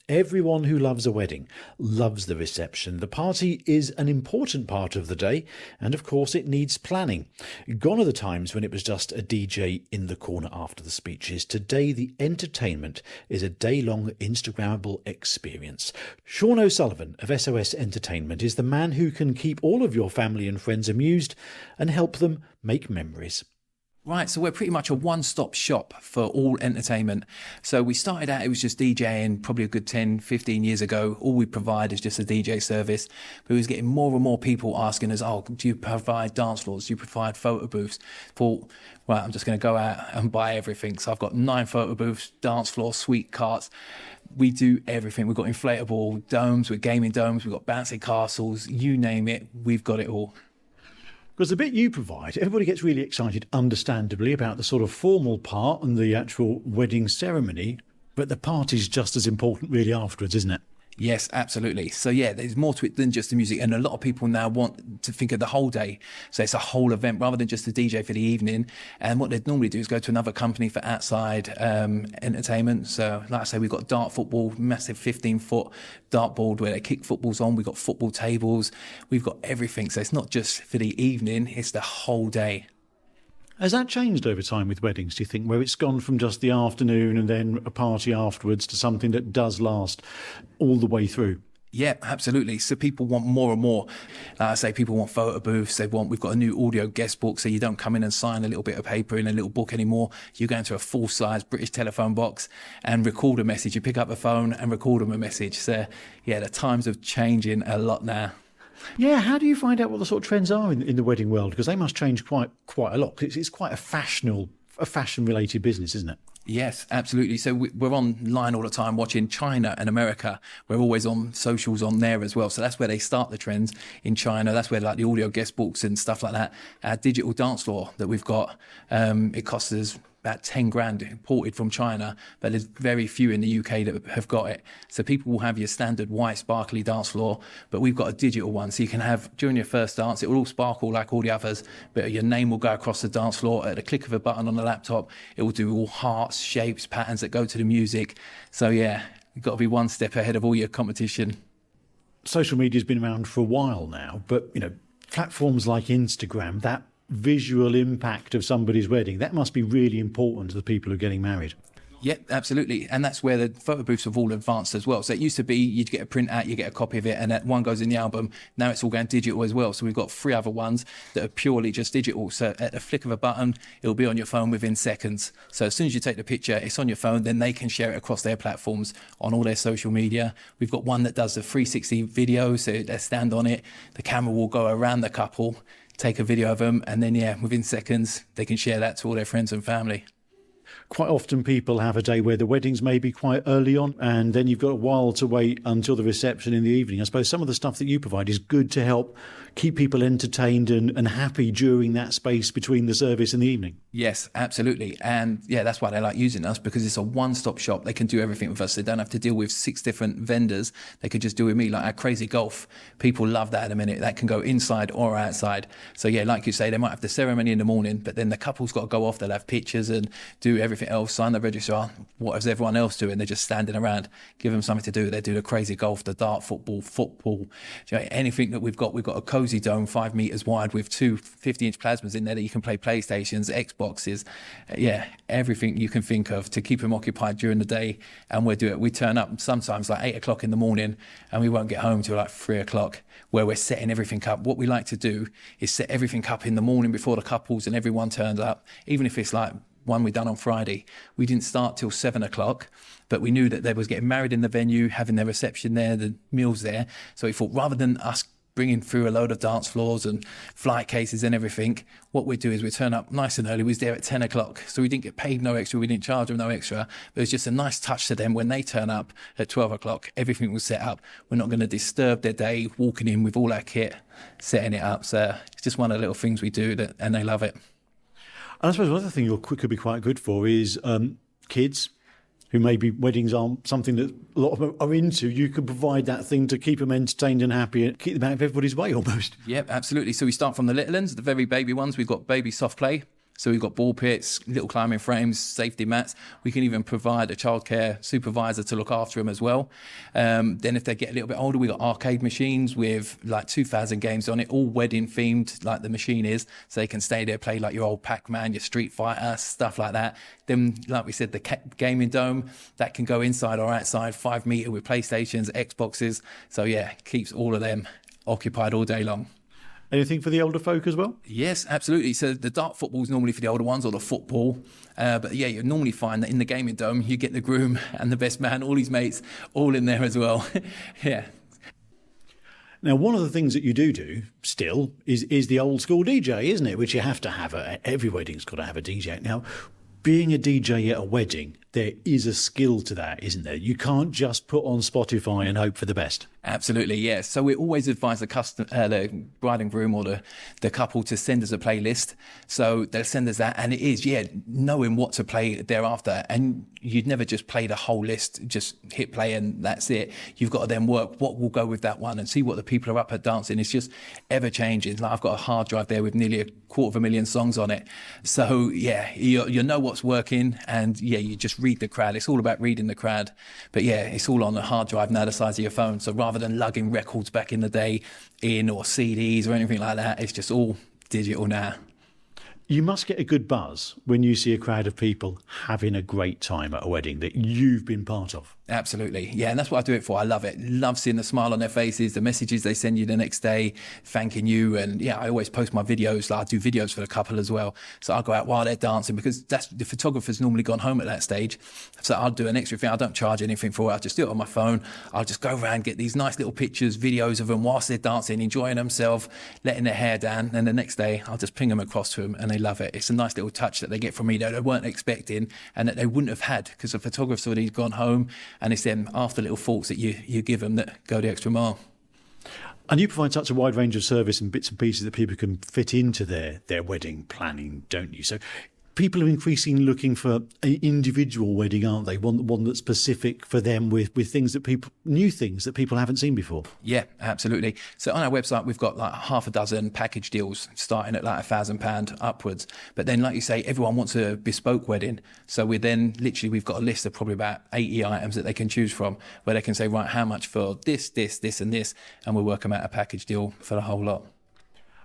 Everyone who loves a wedding loves the reception. The party is an important part of the day, and of course it needs planning. Gone are the times when it was just a DJ in the corner after the speeches. Today the entertainment is a day-long Instagrammable experience. Sean O'Sullivan of SOS Entertainment is the man who can keep all of your family and friends amused and help them make memories. Right, so we're pretty much a one-stop shop for all entertainment. So we started out, it was just DJing probably a good 10, 15 years ago. All we provide is just a DJ service. But we was getting more and more people asking us, oh, do you provide dance floors? Do you provide photo booths? Thought, right, I'm just going to go out and buy everything. So I've got 9 photo booths, dance floor, suite carts. We do everything. We've got inflatable domes, we've gaming domes, we've got bouncy castles, you name it, we've got it all. Because the bit you provide, everybody gets really excited, understandably, about the sort of formal part and the actual wedding ceremony, but the party's just as important really afterwards, isn't it? Yes, absolutely. So yeah, there's more to it than just the music. And a lot of people now want to think of the whole day. So it's a whole event rather than just a DJ for the evening. And what they'd normally do is go to another company for outside entertainment. So like I say, we've got dart football, massive 15-foot dartboard where they kick footballs on. We've got football tables. We've got everything. So it's not just for the evening, it's the whole day. Has that changed over time with weddings, do you think, where it's gone from just the afternoon and then a party afterwards to something that does last all the way through? Yeah, absolutely. So people want more and more. Like I say, people want photo booths. We've got a new audio guest book, so you don't come in and sign a little bit of paper in a little book anymore. You go into a full-size British telephone box and record a message. You pick up a phone and record them a message. So yeah, the times are changing a lot now. Yeah, how do you find out what the sort of trends are in the wedding world? Because they must change quite a lot. It's quite a fashion-related business, isn't it? Yes, absolutely. So we're online all the time watching China and America. We're always on socials on there as well. So that's where they start the trends in China. That's where like the audio guest books and stuff like that. Our digital dance floor that we've got, it costs us about 10 grand imported from China, but there's very few in the UK that have got it. So people will have your standard white sparkly dance floor, but we've got a digital one. So you can have, during your first dance, it will all sparkle like all the others, but your name will go across the dance floor at the click of a button on the laptop. It will do all hearts, shapes, patterns that go to the music. So yeah, you've got to be one step ahead of all your competition. Social media's been around for a while now, but platforms like Instagram, that visual impact of somebody's wedding, that must be really important to the people who are getting married. Yep, absolutely. And that's where the photo booths have all advanced as well. So it used to be you'd get a print out, you get a copy of it, and that one goes in the album. Now it's all going digital as well. So we've got 3 other ones that are purely just digital. So at a flick of a button, it'll be on your phone within seconds. So as soon as you take the picture, it's on your phone, then they can share it across their platforms on all their social media. We've got one that does the 360 video, so they stand on it, the camera will go around the couple, take a video of them, and then yeah, within seconds, they can share that to all their friends and family. Quite often people have a day where the wedding's maybe quite early on, and then you've got a while to wait until the reception in the evening. I suppose some of the stuff that you provide is good to help keep people entertained and happy during that space between the service and the evening. Yes, absolutely. And yeah, that's why they like using us, because it's a one-stop shop. They can do everything with us. They don't have to deal with 6 different vendors. They could just do with me, like our crazy golf. People love that at a minute. That can go inside or outside. So yeah, like you say, they might have the ceremony in the morning, but then the couple's got to go off. They'll have pictures and do everything else, sign the registrar. What is everyone else doing? They're just standing around. Give them something to do. They do the crazy golf, the dart, football, anything that we've got. We've got a cozy dome 5 meters wide with 2 50-inch plasmas in there that you can play PlayStations, Xboxes, yeah, everything you can think of to keep them occupied during the day. And we do it. We turn up sometimes like 8 o'clock in the morning, and we won't get home till like 3 o'clock, where we're setting everything up. What we like to do is set everything up in the morning before the couples and everyone turns up, even if it's like one we done on Friday. We didn't start till 7 o'clock, but we knew that they was getting married in the venue, having their reception there, the meals there. So we thought, rather than us bringing through a load of dance floors and flight cases and everything, what we do is we turn up nice and early. We was there at 10 o'clock. So we didn't get paid no extra. We didn't charge them no extra. But it was just a nice touch to them when they turn up at 12 o'clock. Everything was set up. We're not going to disturb their day walking in with all our kit, setting it up. So it's just one of the little things we do and they love it. And I suppose another thing you could be quite good for is kids who maybe weddings aren't something that a lot of them are into. You can provide that thing to keep them entertained and happy and keep them out of everybody's way almost. Yep, absolutely. So we start from the little ones, the very baby ones. We've got baby soft play. So we've got ball pits, little climbing frames, safety mats. We can even provide a childcare supervisor to look after them as well. Then if they get a little bit older, we've got arcade machines with like 2,000 games on it, all wedding themed like the machine is. So they can stay there, play like your old Pac-Man, your Street Fighter, stuff like that. Then, like we said, the gaming dome, that can go inside or outside, 5 metre with PlayStations, Xboxes. So yeah, keeps all of them occupied all day long. Anything for the older folk as well? Yes, absolutely. So the dart football is normally for the older ones, or the football. But yeah, you normally find that in the gaming dome, you get the groom and the best man, all his mates, all in there as well. Yeah. Now, one of the things that you do still is the old school DJ, isn't it? Which you have to have. Every wedding's got to have a DJ. Now, being a DJ at a wedding, there is a skill to that, isn't there? You can't just put on Spotify and hope for the best. Absolutely, yes. So we always advise the bride and groom or the couple to send us a playlist. So they'll send us that, and it is, knowing what to play thereafter. And you'd never just play the whole list, just hit play and that's it. You've got to then work what will go with that one and see what the people are up at dancing. It's just ever changing. Like I've got a hard drive there with nearly 250,000 songs on it. So yeah, you know what's working, and yeah, you just read the crowd. It's all about reading the crowd. But yeah, it's all on a hard drive now the size of your phone. So rather than lugging records back in the day or CDs or anything like that, it's just all digital now. You must get a good buzz when you see a crowd of people having a great time at a wedding that you've been part of. Absolutely. Yeah, and that's what I do it for. I love it. Love seeing the smile on their faces, the messages they send you the next day, thanking you. And yeah, I always post my videos. Like I do videos for the couple as well. So I'll go out while they're dancing, because that's the photographer's normally gone home at that stage. So I'll do an extra thing. I don't charge anything for it. I'll just do it on my phone. I'll just go around, get these nice little pictures, videos of them whilst they're dancing, enjoying themselves, letting their hair down. And the next day, I'll just ping them across to them, and they love it. It's a nice little touch that they get from me that they weren't expecting and that they wouldn't have had, because the photographer's already gone home, and it's them after little thoughts that you give them that go the extra mile. And you provide such a wide range of service and bits and pieces that people can fit into their wedding planning, don't you? So people are increasingly looking for an individual wedding, aren't they? One that's specific for them with things that new things that people haven't seen before. Yeah, absolutely. So on our website, we've got like 6 package deals starting at like £1,000 upwards. But then, like you say, everyone wants a bespoke wedding. So we've got a list of probably about 80 items that they can choose from, where they can say, right, how much for this, and this, and we'll work them out a package deal for the whole lot.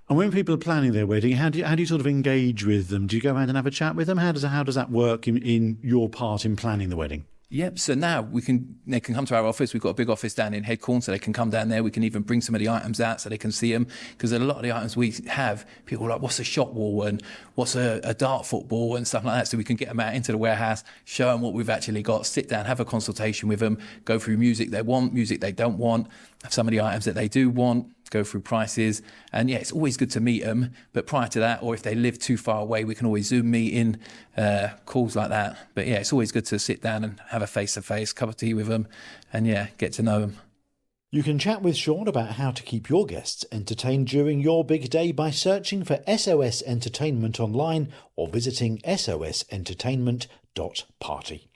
And when people are planning their wedding, how do you sort of engage with them? Do you go around and have a chat with them? How does that work in your part in planning the wedding? Yep. So now they can come to our office. We've got a big office down in Headcorn, so they can come down there. We can even bring some of the items out so they can see them, because a lot of the items we have, people are like, what's a shot wall and what's a dart football and stuff like that. So we can get them out into the warehouse, show them what we've actually got, sit down, have a consultation with them, go through music they want, music they don't want, some of the items that they do want, go through prices. And yeah, it's always good to meet them. But prior to that, or if they live too far away, we can always Zoom meeting, calls like that. But yeah, it's always good to sit down and have a face-to-face cup of tea with them and yeah, get to know them. You can chat with Sean about how to keep your guests entertained during your big day by searching for SOS Entertainment online or visiting sosentertainment.party.